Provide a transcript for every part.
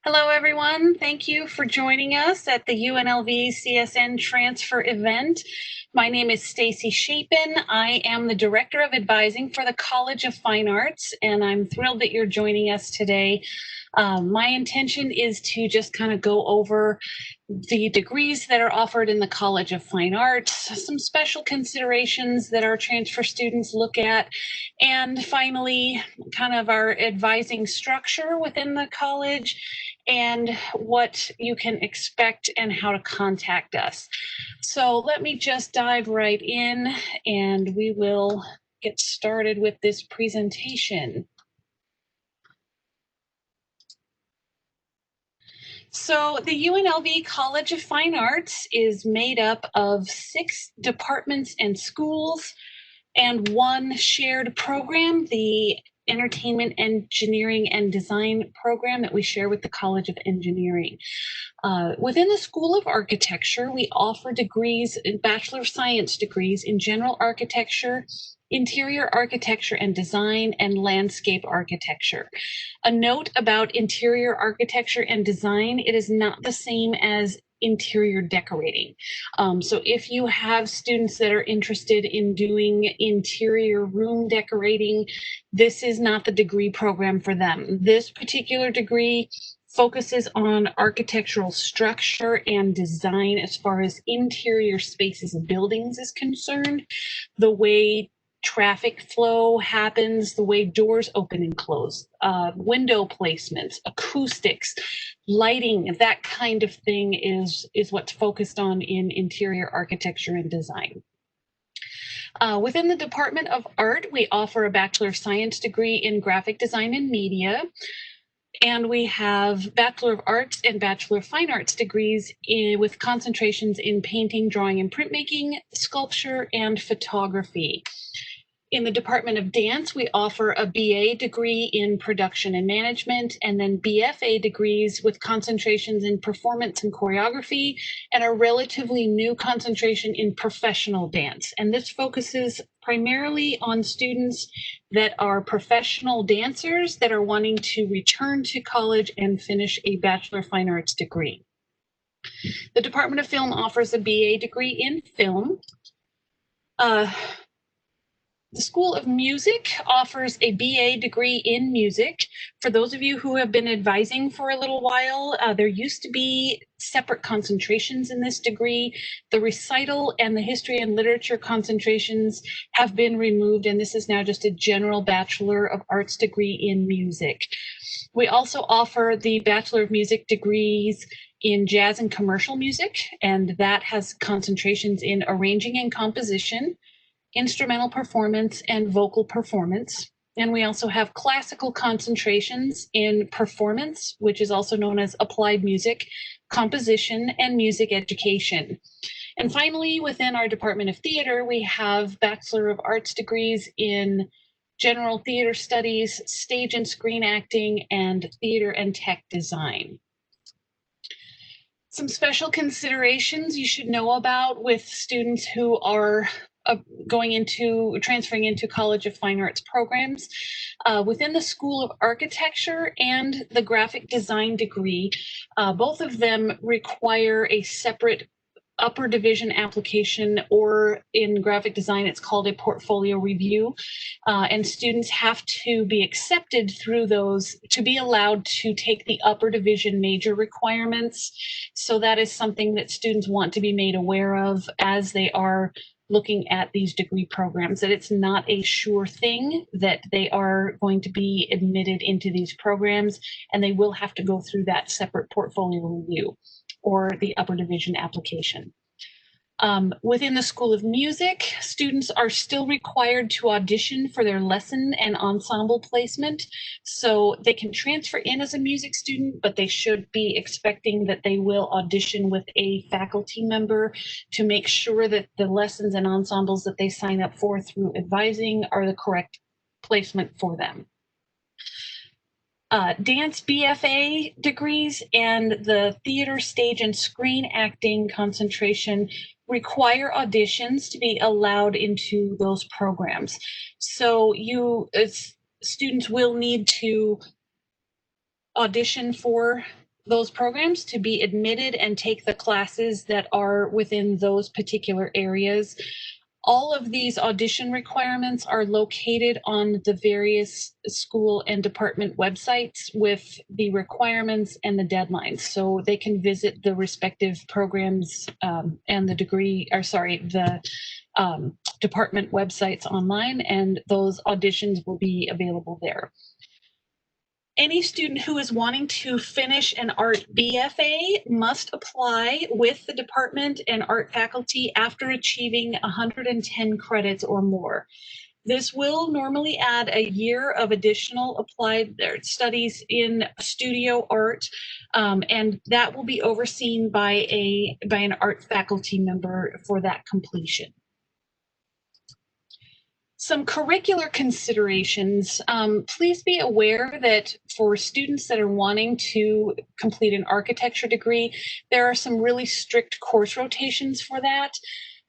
Hello, everyone. Thank you for joining us at the UNLV CSN transfer event. My name is Stacy Shapin. I am the Director of Advising for the College of Fine Arts, and I'm thrilled that you're joining us today. My intention is to just kind of go over the degrees that are offered in the College of Fine Arts, some special considerations that our transfer students look at, and finally, kind of our advising structure within the college and what you can expect and how to contact us. So let me just dive right in and we will get started with this presentation. So the UNLV College of Fine Arts is made up of 6 departments and schools and 1 shared program, the Entertainment Engineering and Design program that we share with the College of Engineering. Within the School of Architecture, we offer degrees, Bachelor of Science degrees in General Architecture, Interior Architecture and Design, and Landscape Architecture. A note about Interior Architecture and Design, it is not the same as interior decorating. So if you have students that are interested in doing interior room decorating, this is not the degree program for them. This particular degree focuses on architectural structure and design as far as interior spaces of buildings is concerned, the way traffic flow happens, the way doors open and close, window placements, acoustics, lighting, that kind of thing is what's focused on in interior architecture and design. Within the Department of Art, we offer a Bachelor of Science degree in Graphic Design and Media. And we have Bachelor of Arts and Bachelor of Fine Arts degrees with concentrations in painting, drawing, and printmaking, sculpture, and photography. In the Department of Dance, we offer a BA degree in production and management, and then BFA degrees with concentrations in performance and choreography, and a relatively new concentration in professional dance. And this focuses primarily on students that are professional dancers that are wanting to return to college and finish a Bachelor of Fine Arts degree. The Department of Film offers a BA degree in film. The School of Music offers a BA degree in music. For those of you who have been advising for a little while, there used to be separate concentrations in this degree. The recital and the history and literature concentrations have been removed, and this is now just a general Bachelor of Arts degree in music. We also offer the Bachelor of Music degrees in jazz and commercial music, and that has concentrations in arranging and composition, instrumental performance, and vocal performance. And we also have classical concentrations in performance, which is also known as applied music, composition, and music education. And finally, within our Department of Theater, we have Bachelor of Arts degrees in General Theater Studies, Stage and Screen Acting, and Theater and Tech Design. Some special considerations you should know about with students who are transferring into College of Fine Arts programs. Within the School of Architecture and the Graphic Design degree, both of them require a separate upper division application, or in graphic design, it's called a portfolio review. And students have to be accepted through those to be allowed to take the upper division major requirements. So that is something that students want to be made aware of as they are looking at these degree programs, that it's not a sure thing that they are going to be admitted into these programs, and they will have to go through that separate portfolio review or the upper division application. Within the School of Music, students are still required to audition for their lesson and ensemble placement. So they can transfer in as a music student, but they should be expecting that they will audition with a faculty member to make sure that the lessons and ensembles that they sign up for through advising are the correct placement for them. Dance BFA degrees and the theater, stage, and screen acting concentration require auditions to be allowed into those programs. So students will need to audition for those programs to be admitted and take the classes that are within those particular areas. All of these audition requirements are located on the various school and department websites with the requirements and the deadlines. So they can visit the respective programs and the department websites online, and those auditions will be available there. Any student who is wanting to finish an art BFA must apply with the department and art faculty after achieving 110 credits or more. This will normally add a year of additional applied studies in studio art, and that will be overseen by an art faculty member for that completion. Some curricular considerations. Please be aware that for students that are wanting to complete an architecture degree, there are some really strict course rotations for that.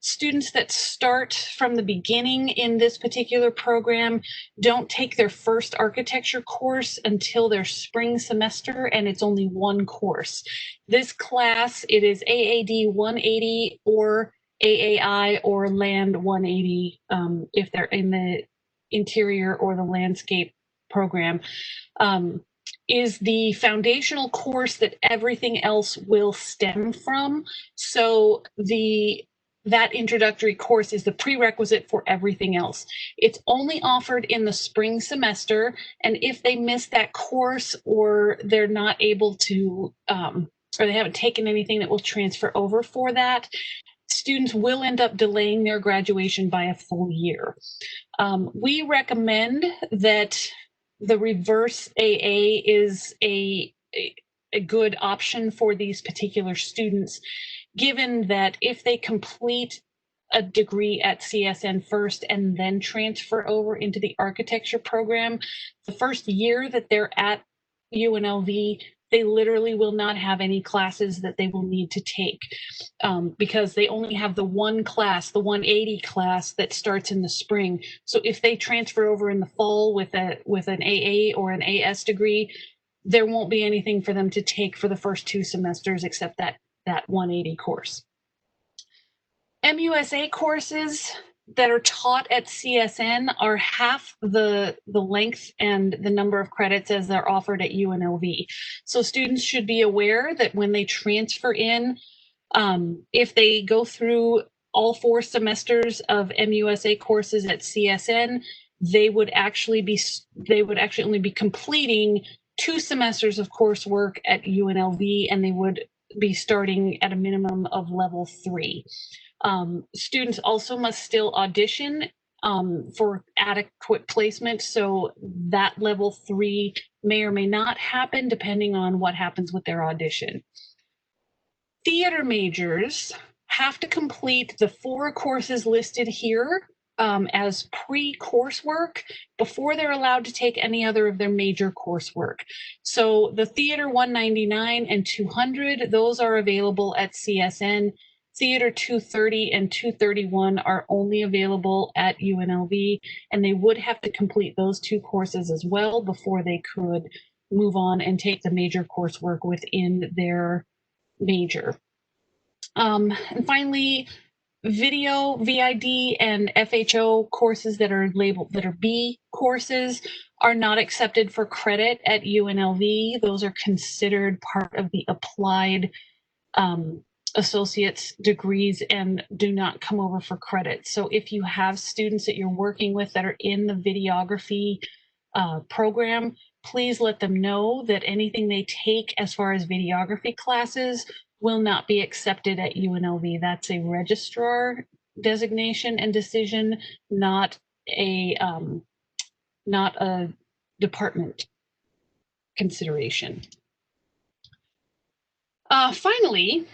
Students that start from the beginning in this particular program don't take their first architecture course until their spring semester, and it's only one course. This class, it is AAD 180 or AAI or Land 180 if they're in the interior or the landscape program, is the foundational course that everything else will stem from. So that introductory course is the prerequisite for everything else. It's only offered in the spring semester, and if they miss that course or they're not able to, or they haven't taken anything that will transfer over for that, students will end up delaying their graduation by a full year. We recommend that the reverse AA is a good option for these particular students, given that if they complete a degree at CSN first and then transfer over into the architecture program, the first year that they're at UNLV, they literally will not have any classes that they will need to take because they only have the one class, the 180 class that starts in the spring. So if they transfer over in the fall with an AA or an AS degree, there won't be anything for them to take for the first 2 semesters except that 180 course. MUSA courses that are taught at CSN are half the length and the number of credits as they're offered at UNLV. So students should be aware that when they transfer in, if they go through all 4 semesters of MUSA courses at CSN, they would actually only be completing 2 semesters of coursework at UNLV, and they would be starting at a minimum of level 3. Students also must still audition for adequate placement, so that level 3 may or may not happen depending on what happens with their audition. Theater majors have to complete the 4 courses listed here as pre-coursework before they're allowed to take any other of their major coursework. So the Theater 199 and 200, those are available at CSN. Theater 230 and 231 are only available at UNLV, and they would have to complete those 2 courses as well before they could move on and take the major coursework within their major. And finally, video, VID, and FHO courses that are labeled that are B courses are not accepted for credit at UNLV. Those are considered part of the applied associate's degrees and do not come over for credit. So if you have students that you're working with that are in the videography program, please let them know that anything they take as far as videography classes will not be accepted at UNLV. That's a registrar designation and decision, not a department consideration. Finally,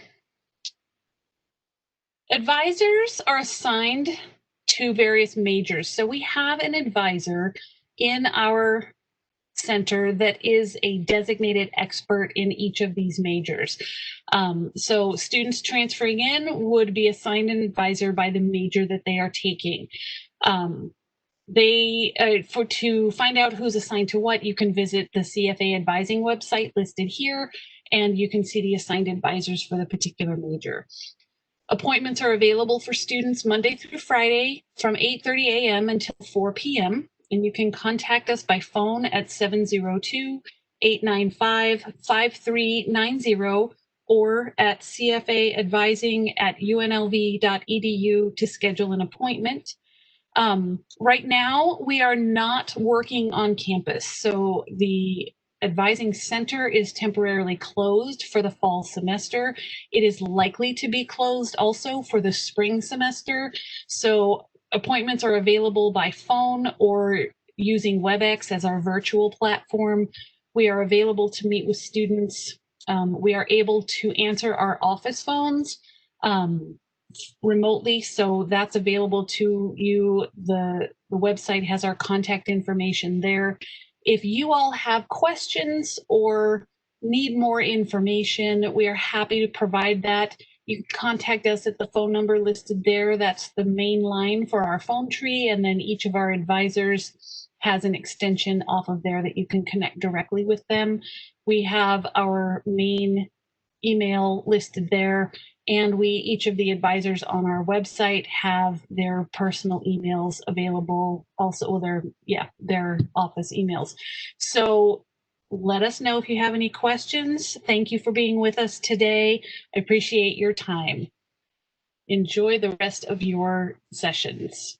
advisors are assigned to various majors. So we have an advisor in our center that is a designated expert in each of these majors. So students transferring in would be assigned an advisor by the major that they are taking. To find out who's assigned to what, you can visit the CFA advising website listed here, and you can see the assigned advisors for the particular major. Appointments are available for students Monday through Friday from 8:30 a.m. until 4 p.m. And you can contact us by phone at 702-895-5390 or at cfaadvising@unlv.edu to schedule an appointment. Right now, we are not working on campus, so the advising center is temporarily closed for the fall semester. It is likely to be closed also for the spring semester. So appointments are available by phone or using WebEx as our virtual platform. We are available to meet with students. We are able to answer our office phones remotely, so that's available to you. The website has our contact information there. If you all have questions or need more information, we are happy to provide that. You can contact us at the phone number listed there. That's the main line for our phone tree, and then each of our advisors has an extension off of there that you can connect directly with them. We have our main email listed there, and each of the advisors on our website have their personal emails available, also their office emails. So let us know if you have any questions. Thank you for being with us today. I appreciate your time. Enjoy the rest of your sessions.